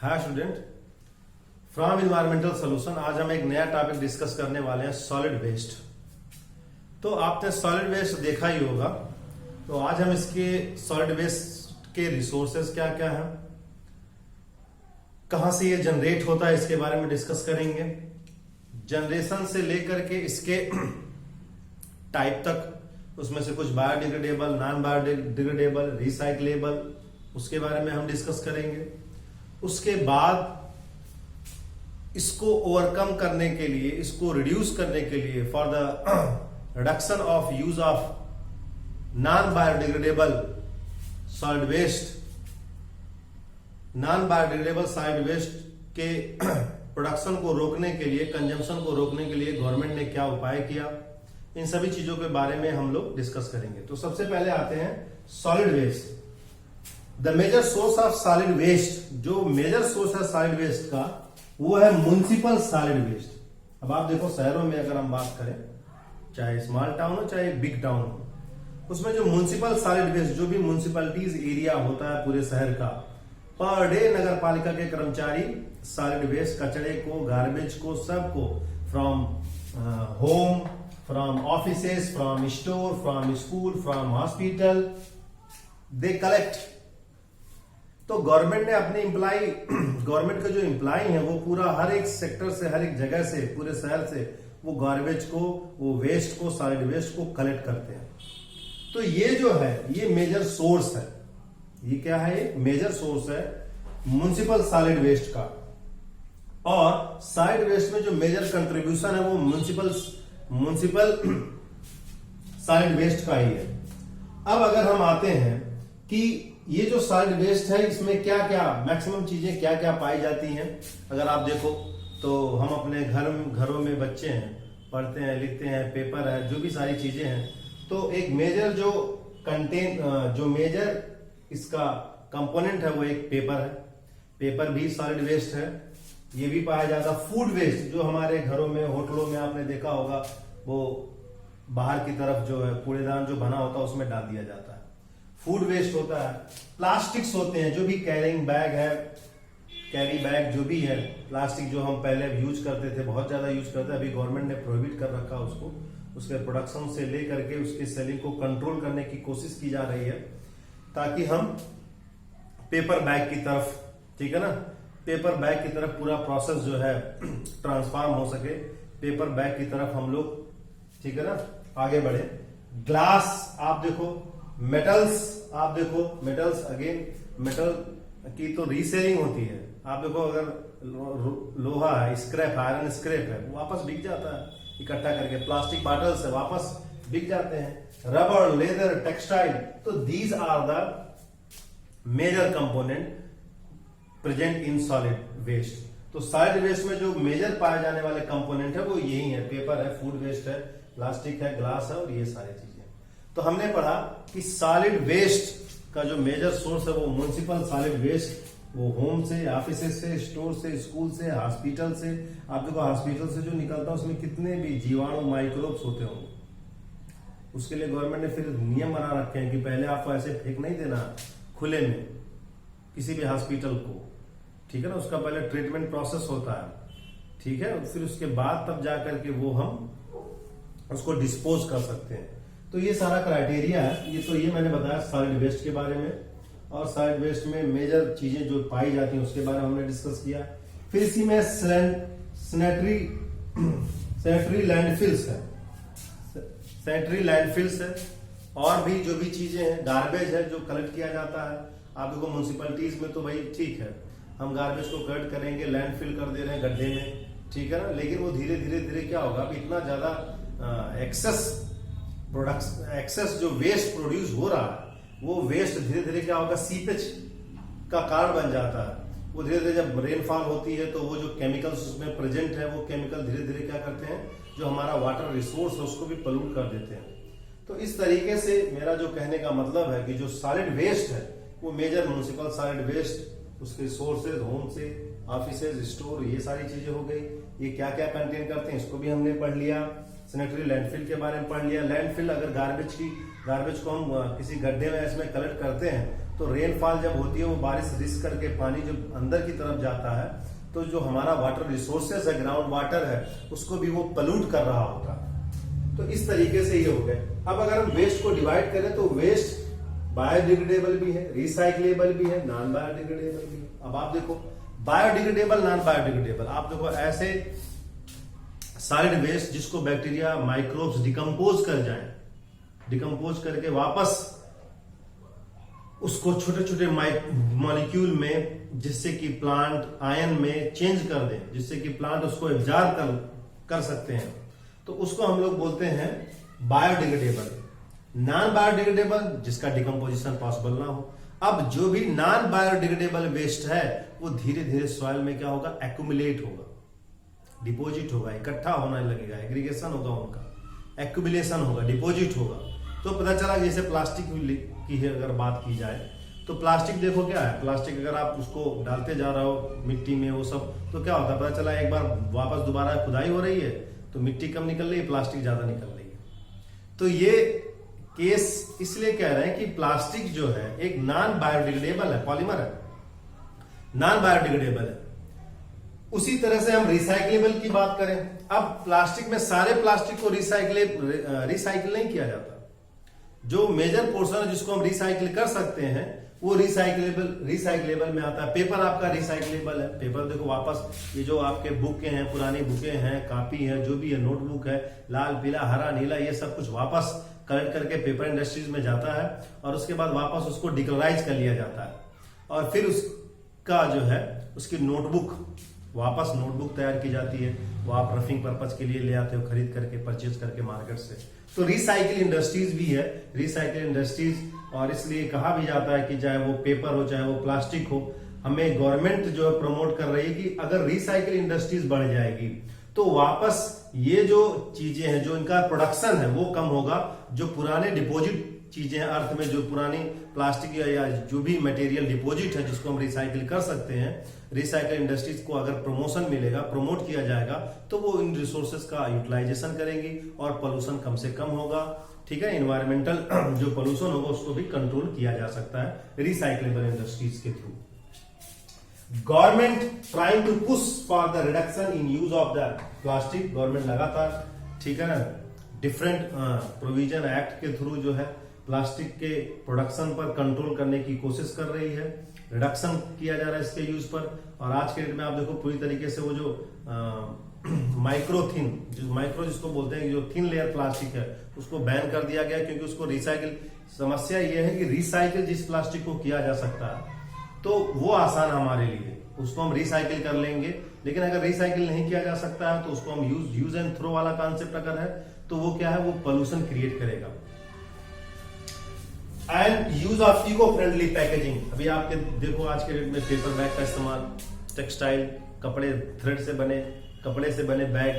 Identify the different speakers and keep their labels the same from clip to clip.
Speaker 1: Hi student, from environmental solution. आज हम एक नया टॉपिक डिस्कस करने वाले हैं, सॉलिड वेस्ट। तो आपने सॉलिड वेस्ट देखा ही होगा। तो आज हम इसके सॉलिड वेस्ट के रिसोर्सेज क्या क्या हैं, कहां से ये जनरेट होता है, इसके बारे में डिस्कस करेंगे। जनरेशन से लेकर के इसके टाइप तक, उसमें से कुछ बायोडिग्रेडेबल, नॉन बायोडिग्रेडेबल, रिसाइक्लेबल, उसके बारे में हम डिस्कस करेंगे। उसके बाद इसको ओवरकम करने के लिए, इसको रिड्यूस करने के लिए, for the reduction of use of non biodegradable solid waste, non biodegradable solid waste के प्रोडक्शन को रोकने के लिए, कंजम्पशन को रोकने के लिए गवर्नमेंट ने क्या उपाय किया, इन सभी चीजों के बारे में हम लोग डिस्कस करेंगे। तो सबसे पहले आते हैं solid waste. The major source of solid waste, जो मेजर सोर्स है सॉलिड वेस्ट का, वो है म्युनिसिपल सॉलिड वेस्ट। अब आप देखो, शहरों में अगर हम बात करें, चाहे स्मॉल टाउन हो चाहे बिग टाउन हो, उसमें जो म्युनिसिपल सॉलिड वेस्ट, जो भी म्युनिसिपैलिटीज एरिया होता है पूरे शहर का, पर डे नगर पालिका के कर्मचारी सॉलिड वेस्ट, कचरे को, गार्बेज को, सबको, from home, from offices, from store, from school, from hospital, they collect. तो गवर्नमेंट ने अपने एम्प्लॉय, गवर्नमेंट के जो एम्प्लॉय हैं, वो पूरा हर एक सेक्टर से, हर एक जगह से, पूरे शहर से वो गार्बेज को, वो वेस्ट को, सॉलिड वेस्ट को कलेक्ट करते हैं। तो ये जो है, ये मेजर सोर्स है। ये क्या है? ये मेजर सोर्स है म्युनिसिपल सॉलिड वेस्ट का। और सॉलिड वेस्ट में जो मेजर कंट्रीब्यूशन है वो म्युनिसिपल सॉलिड वेस्ट का ही है। अब अगर हम आते हैं कि ये जो सॉलिड वेस्ट है, इसमें क्या क्या मैक्सिमम चीजें क्या क्या पाई जाती हैं, अगर आप देखो तो हम अपने घरों में बच्चे हैं, पढ़ते हैं, लिखते हैं, पेपर है, जो भी सारी चीजें हैं, तो एक मेजर जो मेजर इसका कंपोनेंट है वो एक पेपर है। पेपर भी सॉलिड वेस्ट है। ये भी पाया जाता है। फूड वेस्ट, जो हमारे घरों में, होटलों में आपने देखा होगा, वो बाहर की तरफ जो है कूड़ेदान जो बना होता है उसमें डाल दिया जाता है, फूड वेस्ट होता है। प्लास्टिक्स होते हैं, जो भी कैरिंग बैग है, कैरी बैग जो भी है, प्लास्टिक जो हम पहले यूज करते थे, बहुत ज्यादा यूज करते हैं, अभी गवर्नमेंट ने प्रोहिबिट कर रखा उसको। उसके प्रोडक्शन से लेकर के उसकी सेलिंग को कंट्रोल करने की कोशिश की जा रही है, ताकि हम पेपर बैग की तरफ, ठीक है ना, पेपर बैग की तरफ पूरा प्रोसेस जो है ट्रांसफॉर्म हो सके, पेपर बैग की तरफ हम लोग, ठीक है ना, आगे बढ़े। ग्लास आप देखो, मेटल्स आप देखो, मेटल्स अगेन, मेटल की तो रीसेलिंग होती है। आप देखो, अगर लोहा है, स्क्रैप, आयरन स्क्रैप है, वो वापस बिक जाता है इकट्ठा करके। प्लास्टिक बॉटल्स है, वापस बिक जाते हैं। रबर, लेदर, टेक्सटाइल, तो these are the major component present in solid waste. तो सॉलिड वेस्ट में जो मेजर पाए जाने वाले कंपोनेंट है वो यही है, पेपर है, फूड वेस्ट है, प्लास्टिक है, ग्लास है, और ये सारी चीजें। तो हमने पढ़ा कि सॉलिड वेस्ट का जो मेजर सोर्स है वो म्युनिसिपल सॉलिड वेस्ट, वो होम से, ऑफिस से, स्टोर से, स्कूल से, हॉस्पिटल से। आप देखो, हॉस्पिटल से जो निकलता है उसमें कितने भी जीवाणु, माइक्रोब्स होते होंगे। उसके लिए गवर्नमेंट ने फिर नियम बना रखे हैं कि पहले आपको ऐसे फेंक नहीं देना खुले में किसी भी हॉस्पिटल को, ठीक है ना, उसका पहले ट्रीटमेंट प्रोसेस होता है, ठीक है, फिर उसके बाद तब जाकर के वो हम उसको डिस्पोज कर सकते हैं। तो ये सारा क्राइटेरिया है। ये मैंने बताया सॉलिड वेस्ट के बारे में, और सॉलिड वेस्ट में मेजर चीजें जो पाई जाती हैं उसके बारे में हमने डिस्कस किया। फिर इसी में सैनिटरी लैंडफिल्स है, सैनिटरी लैंडफिल्स है, और भी जो भी चीजें हैं, गार्बेज है जो कलेक्ट किया जाता है। आप देखो, म्युनिसिपैलिटीज में तो भाई ठीक है, हम गार्बेज को कलेक्ट करेंगे, लैंडफिल कर दे रहे हैं गड्ढे में, ठीक है ना, लेकिन वो धीरे धीरे क्या होगा, अब इतना ज्यादा एक्सेस जो वेस्ट प्रोड्यूस हो रहा है, वो वेस्ट धीरे धीरे क्या होगा, सीपेज का कारण बन जाता है। वो धीरे धीरे जब रेनफॉल होती है तो वो जो केमिकल्स उसमें प्रेजेंट है, वो केमिकल धीरे धीरे क्या करते हैं, जो हमारा वाटर रिसोर्स है उसको भी पोल्यूट कर देते हैं। तो इस तरीके से मेरा जो कहने का मतलब है कि जो सॉलिड वेस्ट है वो मेजर म्युनिसिपल सॉलिड वेस्ट, उसके सोर्सेज, होम से, ऑफिसेज, स्टोर, ये सारी चीजें हो गई। ये क्या क्या कंटेन करते हैं इसको भी हमने पढ़ लिया। सैनिटरी लैंडफिल के बारे में पढ़ लिया। लैंडफिल, अगर गार्बेज को हम किसी गड्ढे में इसमें कलेक्ट करते हैं तो रेनफॉल जब होती है, वो बारिश रिस करके पानी जब अंदर की तरफ जाता है, तो जो हमारा वाटर रिसोर्सेस है, ग्राउंड वाटर है, उसको भी वो पल्यूट कर रहा होता है। तो इस तरीके से ये हो गए। अब अगर हम वेस्ट को डिवाइड करें तो वेस्ट बायोडिग्रेडेबल भी है, रिसाइक्लेबल भी है, नॉन बायोडिग्रेडेबल भी है। अब आप देखो बायोडिग्रेडेबल, नॉन बायोडिग्रेडेबल, आप देखो ऐसे सॉलिड वेस्ट जिसको बैक्टीरिया माइक्रोब्स डिकम्पोज कर जाएं, डिकम्पोज करके वापस उसको छोटे छोटे मॉलिक्यूल में, जिससे कि प्लांट आयन में चेंज कर दें, जिससे कि प्लांट उसको एब्जॉर्ब कर सकते हैं, तो उसको हम लोग बोलते हैं बायोडिग्रेडेबल। नॉन बायोडिग्रेडेबल जिसका डिकम्पोजिशन पॉसिबल ना हो। अब जो भी नॉन बायोडिग्रेडेबल वेस्ट है वो धीरे धीरे सॉइल में क्या होगा, एक्यूमुलेट होगा, डिपोजिट होगा, इकट्ठा होने लगेगा, एग्रीगेशन होगा, उनका एक्यूमुलेशन होगा, डिपोजिट होगा। तो पता चला जैसे प्लास्टिक की अगर बात की जाए तो प्लास्टिक देखो क्या है, प्लास्टिक अगर आप उसको डालते जा रहे हो मिट्टी में वो सब, तो क्या होता है, पता चला एक बार वापस दोबारा खुदाई हो रही है तो मिट्टी कम निकल रही है, प्लास्टिक ज्यादा निकल रही है। तो ये केस इसलिए कह रहे हैं कि प्लास्टिक जो है एक नॉन बायोडिग्रेडेबल है, पॉलीमर है, नॉन बायोडिग्रेडेबल है। उसी तरह से हम रिसाइक्लेबल की बात करें, अब प्लास्टिक में सारे प्लास्टिक को रिसाइकिल नहीं किया जाता। जो मेजर पोर्शन है जिसको हम रिसाइकिल कर सकते हैं वो रिसाइक्लेबल में आता है। पेपर आपका रिसाइक्लेबल है, पेपर देखो वापस ये जो आपके बुकें हैं, पुरानी बुकें हैं, कॉपी है, जो भी है, नोटबुक है, लाल पीला हरा नीला, ये सब कुछ वापस कलेक्ट करके पेपर इंडस्ट्रीज में जाता है और उसके बाद वापस उसको डिकलराइज कर लिया जाता है और फिर उसका जो है उसकी नोटबुक वापस नोटबुक तैयार की जाती है, वो आप रफिंग पर्पज के लिए ले आते हो खरीद करके, परचेज करके मार्केट से। तो रिसाइकिल इंडस्ट्रीज भी है, रिसाइकिल इंडस्ट्रीज, और इसलिए कहा भी जाता है कि चाहे वो पेपर हो चाहे वो प्लास्टिक हो, हमें गवर्नमेंट जो है प्रमोट कर रही है कि अगर रिसाइकिल इंडस्ट्रीज बढ़ जाएगी तो वापस ये जो चीजें हैं, जो इनका प्रोडक्शन है वो कम होगा, जो पुराने डिपोजिट चीजें हैं अर्थ में, जो पुरानी प्लास्टिक या जो भी मटेरियल डिपोजिट है जिसको हम रिसाइकिल कर सकते हैं, रिसाइकिल इंडस्ट्रीज को अगर प्रमोशन मिलेगा, प्रमोट किया जाएगा, तो वो इन रिसोर्सेज का यूटिलाइजेशन करेंगी और पोल्यूशन कम से कम होगा। ठीक है, इन्वायरमेंटल जो पोल्यूशन होगा उसको भी कंट्रोल किया जा सकता है रिसाइक्लेबल इंडस्ट्रीज के through. Government trying to push for the reduction in use of the plastic, government लगातार, ठीक है ना, डिफरेंट प्रोविजन एक्ट के थ्रू जो है प्लास्टिक के प्रोडक्शन पर कंट्रोल करने की कोशिश कर रही है, रिडक्शन किया जा रहा है इसके यूज पर। और आज के डेट में आप देखो पूरी तरीके से वो जो माइक्रो जिसको बोलते हैं, जो थिन लेयर प्लास्टिक है उसको बैन कर दिया गया, क्योंकि उसको रिसाइकिल, समस्या ये है कि रिसाइकिल जिस प्लास्टिक को किया जा सकता है तो वो आसान हमारे लिए, उसको हम रिसाइकिल कर लेंगे, लेकिन अगर रिसाइकिल नहीं किया जा सकता है तो उसको हम यूज एंड थ्रो वाला कॉन्सेप्ट अगर है तो वो क्या है, वो पोल्यूशन क्रिएट करेगा। And use of eco friendly packaging, अभी आपके देखो आज के डेट में पेपर बैग का इस्तेमाल, टेक्सटाइल कपड़े, थ्रेड से बने कपड़े से बने बैग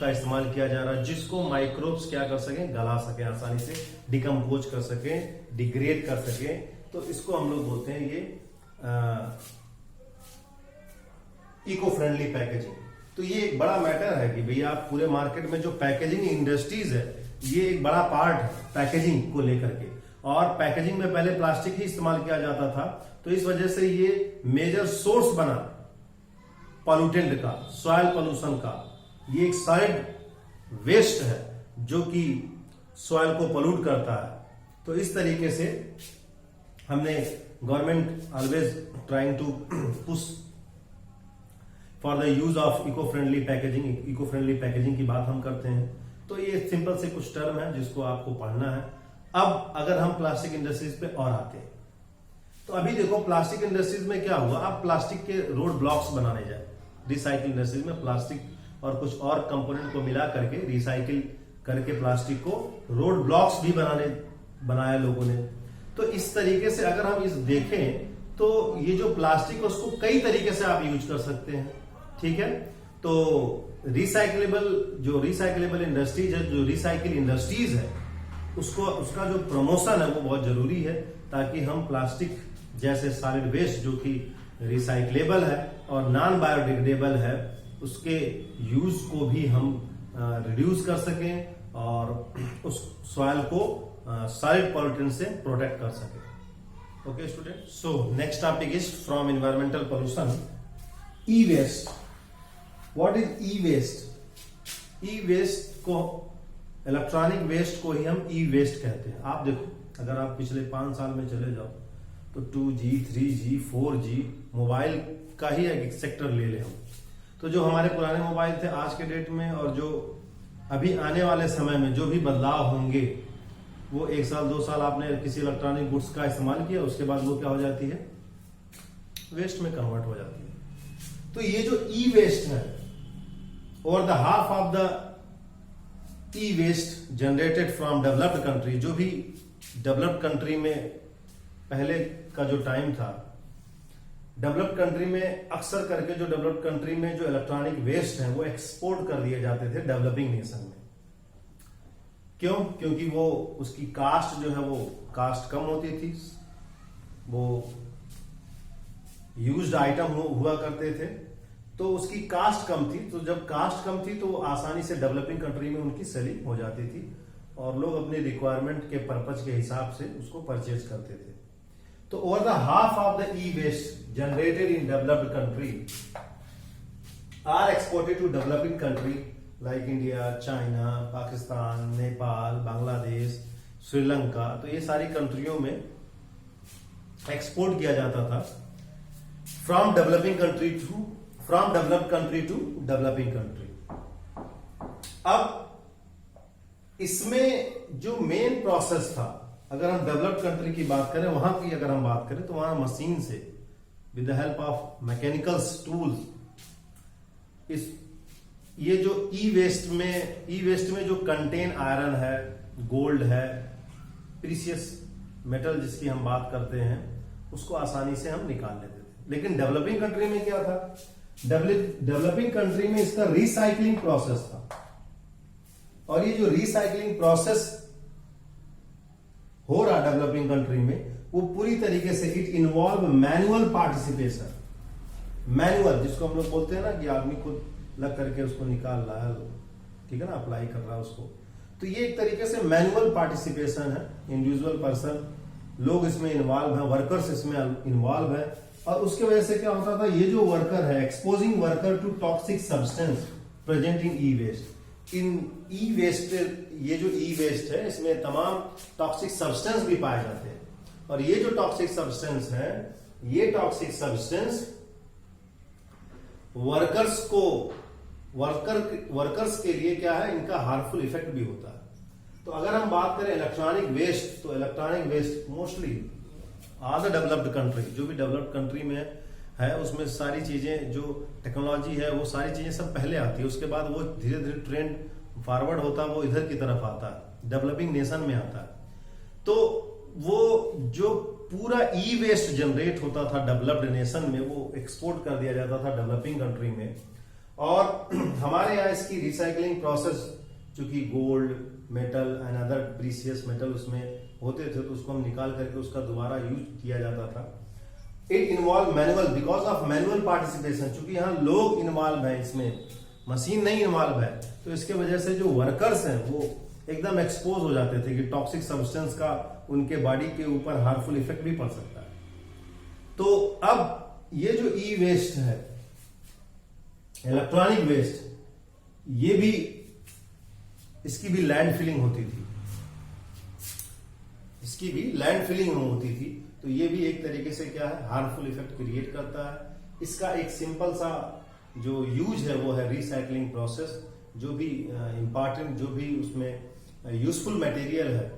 Speaker 1: का इस्तेमाल किया जा रहा है, जिसको माइक्रोब्स क्या कर सकें, गला सकें, आसानी से डिकम्पोज कर सकें, डिग्रेड कर सकें। तो इसको हम लोग बोलते हैं ये इको फ्रेंडली पैकेजिंग। तो ये एक बड़ा मैटर है कि भैया आप पूरे मार्केट में जो पैकेजिंग इंडस्ट्रीज है ये एक बड़ा पार्ट है पैकेजिंग को लेकर के, और पैकेजिंग में पहले प्लास्टिक ही इस्तेमाल किया जाता था, तो इस वजह से ये मेजर सोर्स बना पॉल्यूटेंट का, सॉइल पोल्यूशन का। ये एक सॉलिड वेस्ट है जो कि सॉइल को पोल्यूट करता है। तो इस तरीके से हमने government always trying to push for the use of eco friendly packaging, eco friendly packaging की बात हम करते हैं। तो ये सिंपल से कुछ टर्म है जिसको आपको पढ़ना है। अब अगर हम प्लास्टिक इंडस्ट्रीज पे और आते हैं तो अभी देखो प्लास्टिक इंडस्ट्रीज में क्या हुआ, आप प्लास्टिक के रोड ब्लॉक्स बनाने जाए, रिसाइकिल इंडस्ट्रीज में प्लास्टिक और कुछ और कंपोनेंट को मिला करके रिसाइकिल करके प्लास्टिक को रोड ब्लॉक्स भी बनाया लोगों ने। तो इस तरीके से अगर हम इस देखें तो ये जो प्लास्टिक है उसको कई तरीके से आप यूज कर सकते हैं। ठीक है, तो रिसाइक्लेबल इंडस्ट्रीज है, जो रिसाइकिल इंडस्ट्रीज है उसका जो प्रमोशन है वो बहुत जरूरी है, ताकि हम प्लास्टिक जैसे सॉलिड वेस्ट जो कि रिसाइक्लेबल है और नॉन बायोडिग्रेडेबल है उसके यूज को भी हम रिड्यूस कर सकें और उस सॉइल को सॉलिड पॉल्यूटेंट से प्रोटेक्ट कर सकें। Okay, student. So next topic is from environmental pollution. E-waste. What is e-waste? E-waste को इलेक्ट्रॉनिक वेस्ट को ही हम ई वेस्ट कहते हैं। आप देखो, अगर आप पिछले 5 साल में चले जाओ तो 2G, 3G, 4G मोबाइल का ही एक सेक्टर ले ले हम, तो जो हमारे पुराने मोबाइल थे आज के डेट में और जो अभी आने वाले समय में जो भी बदलाव होंगे, वो 1 साल 2 साल आपने किसी इलेक्ट्रॉनिक गुड्स का इस्तेमाल किया, उसके बाद वो क्या हो जाती है, वेस्ट में कन्वर्ट हो जाती है। तो ये जो ई वेस्ट है, और the half of the e waste generated from developed country, जो भी डेवलप्ड कंट्री में पहले का जो टाइम था, डेवलप्ड कंट्री में अक्सर करके जो डेवलप्ड कंट्री में जो इलेक्ट्रॉनिक वेस्ट है वो एक्सपोर्ट कर दिए जाते थे डेवलपिंग नेशन में। क्यों? क्योंकि वो उसकी कास्ट जो है वो कास्ट कम होती थी, वो यूज्ड आइटम हुआ करते थे, तो उसकी कास्ट कम थी। तो जब कास्ट कम थी तो आसानी से डेवलपिंग कंट्री में उनकी सेलिंग हो जाती थी और लोग अपने रिक्वायरमेंट के पर्पज के हिसाब से उसको परचेज करते थे। तो over the half of the e waste generated in developed country are exported to developing country like India, China, Pakistan, Nepal, Bangladesh, Sri Lanka. तो ये सारी कंट्रियों में एक्सपोर्ट किया जाता था from developed country to developing country. अब इसमें जो मेन प्रोसेस था, अगर हम डेवलप्ड कंट्री की बात करें, वहां की अगर हम बात करें तो वहां मशीन से with the help of mechanical tools, इस ये जो ई वेस्ट में जो कंटेन आयरन है, गोल्ड है, प्रीशियस मेटल जिसकी हम बात करते हैं, उसको आसानी से हम निकाल लेते थे। लेकिन डेवलपिंग कंट्री में क्या था, डेवलपिंग कंट्री में इसका रिसाइकलिंग प्रोसेस था, और ये जो रिसाइकलिंग प्रोसेस हो रहा डेवलपिंग कंट्री में, वो पूरी तरीके से it involve manual participation. Manual जिसको हम लोग बोलते हैं ना कि आदमी खुद लग करके उसको निकाल रहा है, ठीक है ना, अप्लाई कर रहा है उसको। तो ये एक तरीके से मैनुअल पार्टिसिपेशन है, इंडिविजुअल पर्सन, लोग इसमें इन्वॉल्व है, वर्कर्स इसमें इन्वॉल्व है। और उसके वजह से क्या होता था, ये जो वर्कर है, exposing worker to toxic substance present in e waste. In e waste, ये जो ई वेस्ट है, इसमें तमाम टॉक्सिक सब्सटेंस भी पाए जाते हैं, और ये जो टॉक्सिक सब्सटेंस है, ये टॉक्सिक सब्सटेंस वर्कर्स के लिए क्या है, इनका हार्मफुल इफेक्ट भी होता है। तो अगर हम बात करें इलेक्ट्रॉनिक वेस्ट, तो electronic waste mostly all the developed country, जो भी डेवलप्ड कंट्री में है, उसमें सारी चीजें, जो टेक्नोलॉजी है, वो सारी चीजें सब पहले आती है, उसके बाद वो धीरे धीरे ट्रेंड फॉरवर्ड होता है, वो इधर की तरफ आता है, डेवलपिंग नेशन में आता है। तो वो जो पूरा ई वेस्ट जनरेट होता था डेवलप्ड नेशन में, वो एक्सपोर्ट कर दिया जाता था डेवलपिंग कंट्री में। और हमारे यहाँ इसकी रिसाइकलिंग प्रोसेस, चूंकि gold, metal and other precious metal उसमें होते थे, तो उसको हम निकाल करके उसका दोबारा यूज किया जाता था। It involve manual, because of manual participation, चूंकि यहाँ लोग इन्वॉल्व है, इसमें मशीन नहीं इन्वॉल्व है, तो इसके वजह से जो वर्कर्स हैं वो एकदम एक्सपोज हो जाते थे कि टॉक्सिक सब्सटेंस का उनके बॉडी के ऊपर हार्मफुल इफेक्ट भी पड़ सकता है। तो अब ये जो ई वेस्ट है, इलेक्ट्रॉनिक वेस्ट, ये भी, इसकी भी लैंड फिलिंग होती थी, इसकी भी लैंड फिलिंग होती थी। तो ये भी एक तरीके से क्या है, हार्मफुल इफेक्ट क्रिएट करता है। इसका एक सिंपल सा जो यूज है वो है रिसाइकलिंग प्रोसेस। जो भी इंपॉर्टेंट, जो भी उसमें यूजफुल मटेरियल है,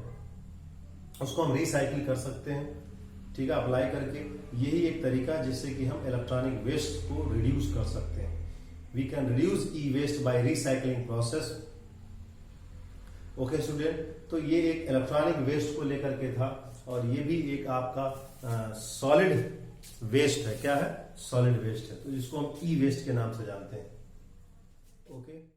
Speaker 1: उसको हम रिसाइकिल कर सकते हैं, ठीक है, अप्लाई करके। यही एक तरीका जिससे कि हम इलेक्ट्रॉनिक वेस्ट को रिड्यूस कर सकते हैं। We can reduce e waste by recycling process. Okay student, तो ये एक इलेक्ट्रॉनिक वेस्ट को लेकर के था, और ये भी एक आपका सॉलिड वेस्ट है। क्या है? सॉलिड वेस्ट है, तो जिसको हम ई वेस्ट के नाम से जानते हैं। ओके।